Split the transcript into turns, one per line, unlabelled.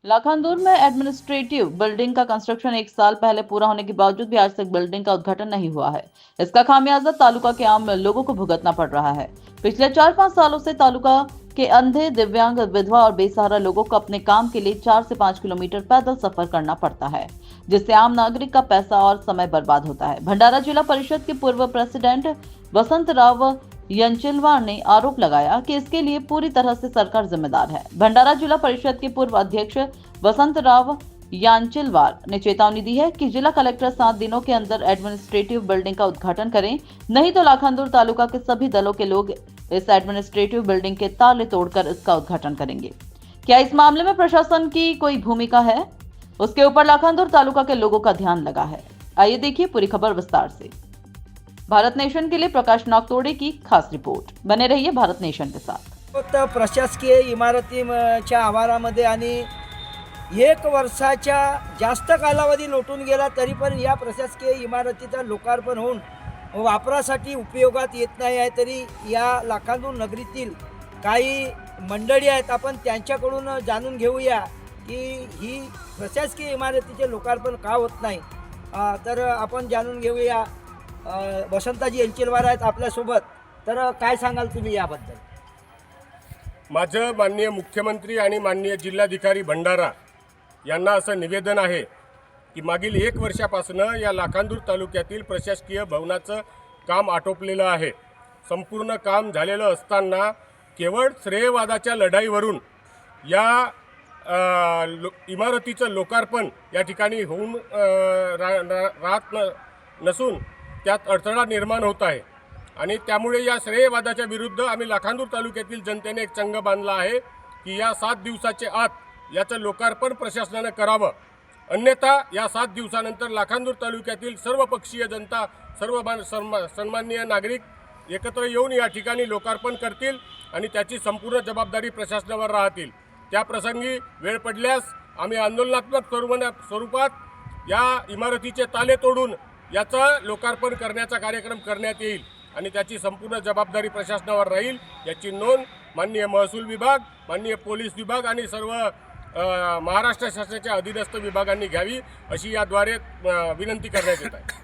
लाखांदूर में administrative building का construction 1 साल पहले पूरा होने के बावजूद भी आज तक बिल्डिंग का उद्घाटन नहीं हुआ है। इसका खामियाजा तालुका के आम लोगों को भुगतना पड़ रहा है। पिछले 4-5 सालों से तालुका के अंधे, दिव्यांग, विधवा और बेसहारा लोगों को अपने काम के लिए 4 से 5 किलोमीटर पैदल सफर करना पड़ता है, जिससे आम नागरिक का पैसा और समय बर्बाद होता है। भंडारा जिला परिषद के पूर्व प्रेसिडेंट वसंत राव यंचिलवार ने आरोप लगाया कि इसके लिए पूरी तरह से सरकार जिम्मेदार है। भंडारा जिला परिषद के पूर्व अध्यक्ष वसंत राव यांचिलवार ने चेतावनी दी है कि जिला कलेक्टर 7 दिनों के अंदर एडमिनिस्ट्रेटिव बिल्डिंग का उद्घाटन करें, नहीं तो लाखांदूर तालुका के सभी दलों के लोग इस एडमिनिस्ट्रेटिव बिल्डिंग के ताले तोड़कर इसका उद्घाटन करेंगे। क्या इस मामले में प्रशासन की कोई भूमिका है? उसके ऊपर लाखांदूर तालुका के लोगों का ध्यान लगा है। आइए देखिए पूरी खबर विस्तार से। भारत नेशन के लिए प्रकाश नागतोडे की खास रिपोर्ट। बने रहिए भारत नेशन के साथ।
प्रशासकीय इमारतीच्या आवारामध्ये आणि 1 वर्षाच्या जास्त कालावधी लोटून गेला तरी पण या प्रशासकीय इमारतीचं लोकार्पण होऊन वापरासाठी उपयोगात येत नाही आहे। तरी या लाखांदूर नगरीतील काही मंडळी आहेत, आपण त्यांच्याकडून जाणून घेऊया की ही प्रशासकीय इमारतीचे लोकार्पण का होत नाही। तर आपण जाणून घेऊया। वसंताजी यांचिलवार आहेत आपल्यासोबत, तर काय सांगाल तुम्ही याबद्दल?
माझं माननीय मुख्यमंत्री आणि माननीय जिल्हाधिकारी भंडारा यांना असं निवेदन आहे की मागील 1 वर्षापासून या लाखांदूर तालुक्यातील प्रशासकीय भवनाचं काम आटोपलेलं आहे। संपूर्ण काम झालेलं असताना केवळ श्रेयवादाच्या लढाईवरून या इमारतीचं लोकार्पण या ठिकाणी होऊन राहत नसून त्यात अडथळा निर्माण होत आहे आणि त्यामुळे या श्रेयवादाच्या विरुद्ध आम्ही लाखांदूर तालुक्यातील जनतेने एक चंग बांधला आहे की या 7 दिवसाचे आत याचं लोकार्पण प्रशासनाने करावं, अन्यथा या 7 दिवसानंतर लाखांदूर तालुक्यातील सर्व पक्षीय जनता, सर्व सन्माननीय नागरिक एकत्र येऊन या ठिकाणी लोकार्पण करतील आणि त्याची संपूर्ण जबाबदारी प्रशासनावर राहतील। त्या प्रसंगी वेळ पडल्यास आम्ही आंदोलनात्मक स्वरूपात या इमारतीचे ताले तोडून याचा लोकार्पण करण्याचा कार्यक्रम करण्यात येईल आणि त्याची संपूर्ण जबाबदारी प्रशासनावर राहील। याची नोंद माननीय महसूल विभाग, माननीय पोलीस विभाग आणि सर्व महाराष्ट्र शासनाच्या अधीनस्थ विभागांनी घ्यावी अशी याद्वारे विनंती करण्यात येत आहे।